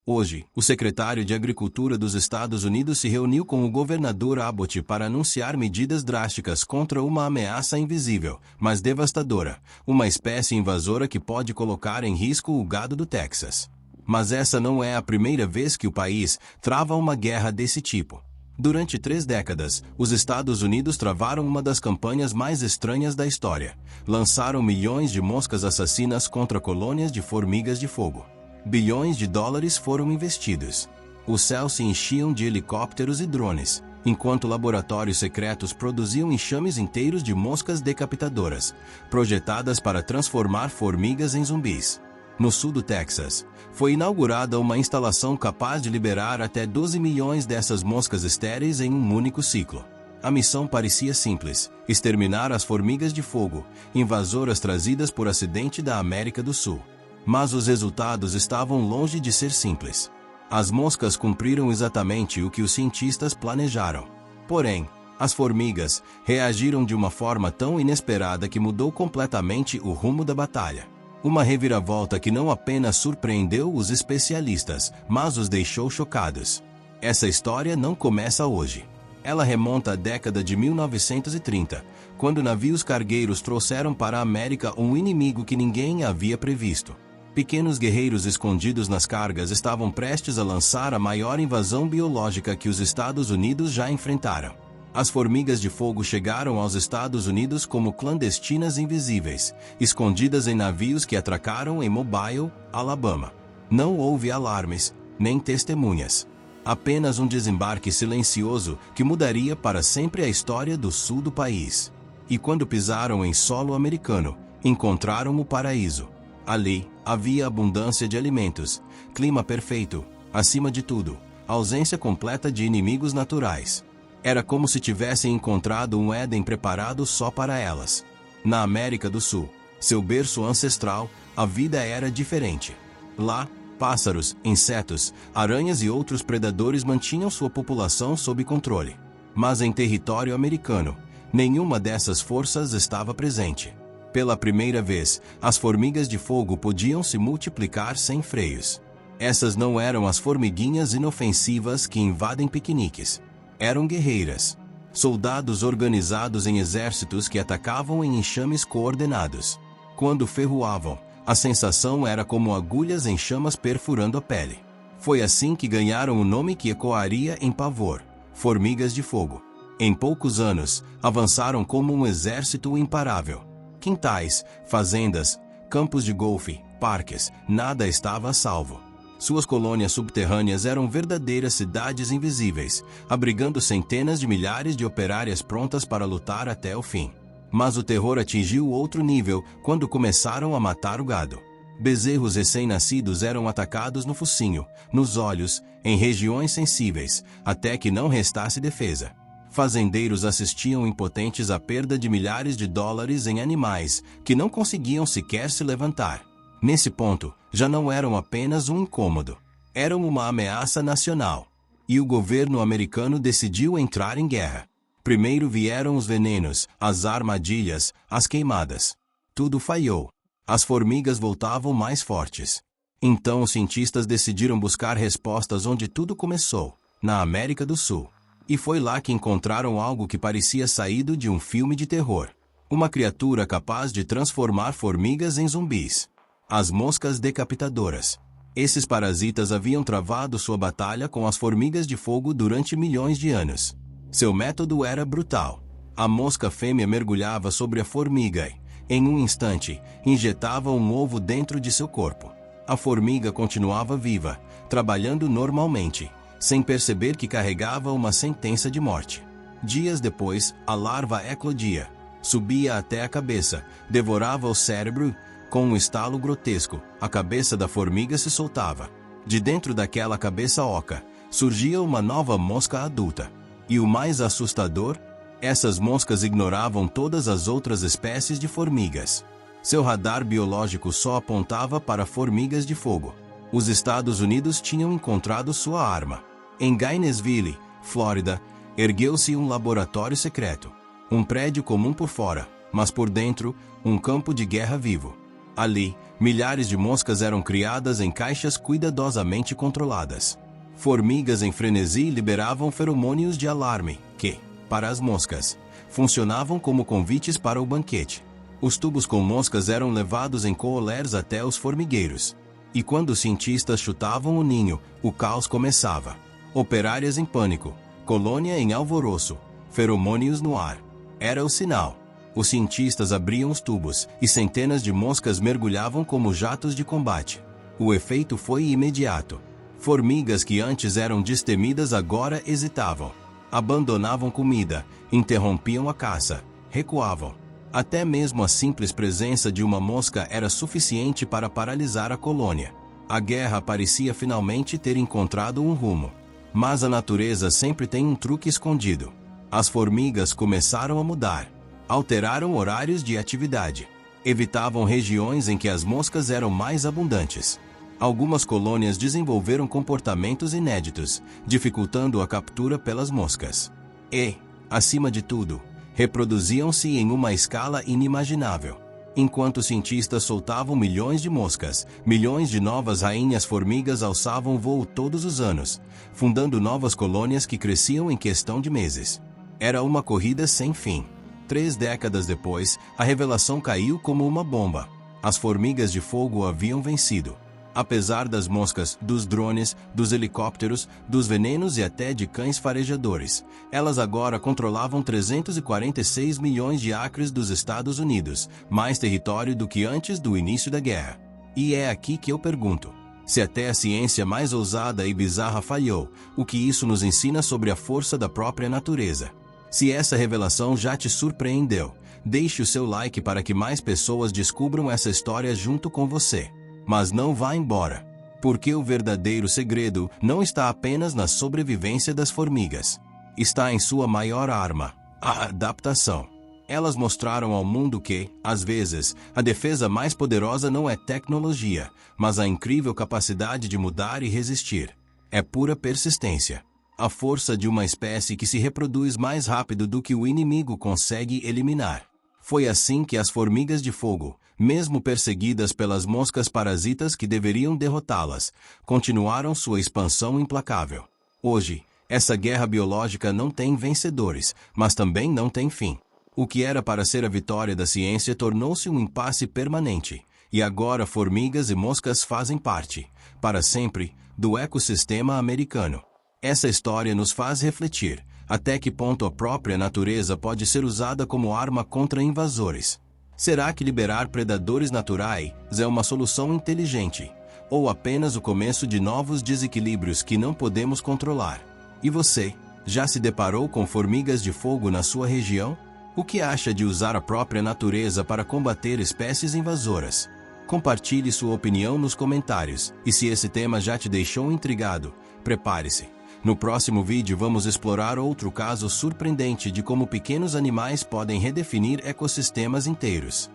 Hoje, o secretário de Agricultura dos Estados Unidos se reuniu com o governador Abbott para anunciar medidas drásticas contra uma ameaça invisível, mas devastadora, uma espécie invasora que pode colocar em risco o gado do Texas. Mas essa não é a primeira vez que o país trava uma guerra desse tipo. Durante 3 décadas, os Estados Unidos travaram uma das campanhas mais estranhas da história. Lançaram milhões de moscas assassinas contra colônias de formigas de fogo. Bilhões de dólares foram investidos. Os céus se enchiam de helicópteros e drones, enquanto laboratórios secretos produziam enxames inteiros de moscas decapitadoras, projetadas para transformar formigas em zumbis. No sul do Texas, foi inaugurada uma instalação capaz de liberar até 12 milhões dessas moscas estéreis em um único ciclo. A missão parecia simples: exterminar as formigas de fogo, invasoras trazidas por acidente da América do Sul. Mas os resultados estavam longe de ser simples. As moscas cumpriram exatamente o que os cientistas planejaram. Porém, as formigas reagiram de uma forma tão inesperada que mudou completamente o rumo da batalha. Uma reviravolta que não apenas surpreendeu os especialistas, mas os deixou chocados. Essa história não começa hoje. Ela remonta à década de 1930, quando navios cargueiros trouxeram para a América um inimigo que ninguém havia previsto. Pequenos guerreiros escondidos nas cargas estavam prestes a lançar a maior invasão biológica que os Estados Unidos já enfrentaram. As formigas de fogo chegaram aos Estados Unidos como clandestinas invisíveis, escondidas em navios que atracaram em Mobile, Alabama. Não houve alarmes, nem testemunhas. Apenas um desembarque silencioso que mudaria para sempre a história do sul do país. E quando pisaram em solo americano, encontraram o paraíso. Ali, havia abundância de alimentos, clima perfeito, acima de tudo, ausência completa de inimigos naturais. Era como se tivessem encontrado um Éden preparado só para elas. Na América do Sul, seu berço ancestral, a vida era diferente. Lá, pássaros, insetos, aranhas e outros predadores mantinham sua população sob controle. Mas em território americano, nenhuma dessas forças estava presente. Pela primeira vez, as formigas de fogo podiam se multiplicar sem freios. Essas não eram as formiguinhas inofensivas que invadem piqueniques. Eram guerreiras. Soldados organizados em exércitos que atacavam em enxames coordenados. Quando ferroavam, a sensação era como agulhas em chamas perfurando a pele. Foi assim que ganharam o nome que ecoaria em pavor: formigas de fogo. Em poucos anos, avançaram como um exército imparável. Quintais, fazendas, campos de golfe, parques, nada estava a salvo. Suas colônias subterrâneas eram verdadeiras cidades invisíveis, abrigando centenas de milhares de operárias prontas para lutar até o fim. Mas o terror atingiu outro nível quando começaram a matar o gado. Bezerros recém-nascidos eram atacados no focinho, nos olhos, em regiões sensíveis, até que não restasse defesa. Fazendeiros assistiam impotentes à perda de milhares de dólares em animais que não conseguiam sequer se levantar. Nesse ponto, já não eram apenas um incômodo. Eram uma ameaça nacional. E o governo americano decidiu entrar em guerra. Primeiro vieram os venenos, as armadilhas, as queimadas. Tudo falhou. As formigas voltavam mais fortes. Então os cientistas decidiram buscar respostas onde tudo começou, na América do Sul. E foi lá que encontraram algo que parecia saído de um filme de terror. Uma criatura capaz de transformar formigas em zumbis. As moscas decapitadoras. Esses parasitas haviam travado sua batalha com as formigas de fogo durante milhões de anos. Seu método era brutal. A mosca fêmea mergulhava sobre a formiga e, em um instante, injetava um ovo dentro de seu corpo. A formiga continuava viva, trabalhando normalmente, sem perceber que carregava uma sentença de morte. Dias depois, a larva eclodia, subia até a cabeça, devorava o cérebro. Com um estalo grotesco, a cabeça da formiga se soltava. De dentro daquela cabeça oca, surgia uma nova mosca adulta. E o mais assustador? Essas moscas ignoravam todas as outras espécies de formigas. Seu radar biológico só apontava para formigas de fogo. Os Estados Unidos tinham encontrado sua arma. Em Gainesville, Flórida, ergueu-se um laboratório secreto. Um prédio comum por fora, mas por dentro, um campo de guerra vivo. Ali, milhares de moscas eram criadas em caixas cuidadosamente controladas. Formigas em frenesi liberavam feromônios de alarme, que, para as moscas, funcionavam como convites para o banquete. Os tubos com moscas eram levados em coolers até os formigueiros. E quando os cientistas chutavam o ninho, o caos começava. Operárias em pânico, colônia em alvoroço, feromônios no ar. Era o sinal. Os cientistas abriam os tubos, e centenas de moscas mergulhavam como jatos de combate. O efeito foi imediato. Formigas que antes eram destemidas agora hesitavam. Abandonavam comida, interrompiam a caça, recuavam. Até mesmo a simples presença de uma mosca era suficiente para paralisar a colônia. A guerra parecia finalmente ter encontrado um rumo. Mas a natureza sempre tem um truque escondido. As formigas começaram a mudar. Alteraram horários de atividade. Evitavam regiões em que as moscas eram mais abundantes. Algumas colônias desenvolveram comportamentos inéditos, dificultando a captura pelas moscas. E, acima de tudo, reproduziam-se em uma escala inimaginável. Enquanto cientistas soltavam milhões de moscas, milhões de novas rainhas formigas alçavam voo todos os anos, fundando novas colônias que cresciam em questão de meses. Era uma corrida sem fim. 3 décadas depois, a revelação caiu como uma bomba. As formigas de fogo haviam vencido. Apesar das moscas, dos drones, dos helicópteros, dos venenos e até de cães farejadores, elas agora controlavam 346 milhões de acres dos Estados Unidos, mais território do que antes do início da guerra. E é aqui que eu pergunto: se até a ciência mais ousada e bizarra falhou, o que isso nos ensina sobre a força da própria natureza? Se essa revelação já te surpreendeu, deixe o seu like para que mais pessoas descubram essa história junto com você. Mas não vá embora, porque o verdadeiro segredo não está apenas na sobrevivência das formigas. Está em sua maior arma, a adaptação. Elas mostraram ao mundo que, às vezes, a defesa mais poderosa não é tecnologia, mas a incrível capacidade de mudar e resistir. É pura persistência. A força de uma espécie que se reproduz mais rápido do que o inimigo consegue eliminar. Foi assim que as formigas de fogo, mesmo perseguidas pelas moscas parasitas que deveriam derrotá-las, continuaram sua expansão implacável. Hoje, essa guerra biológica não tem vencedores, mas também não tem fim. O que era para ser a vitória da ciência tornou-se um impasse permanente, e agora formigas e moscas fazem parte, para sempre, do ecossistema americano. Essa história nos faz refletir: até que ponto a própria natureza pode ser usada como arma contra invasores? Será que liberar predadores naturais é uma solução inteligente? Ou apenas o começo de novos desequilíbrios que não podemos controlar? E você, já se deparou com formigas de fogo na sua região? O que acha de usar a própria natureza para combater espécies invasoras? Compartilhe sua opinião nos comentários, e se esse tema já te deixou intrigado, prepare-se. No próximo vídeo vamos explorar outro caso surpreendente de como pequenos animais podem redefinir ecossistemas inteiros.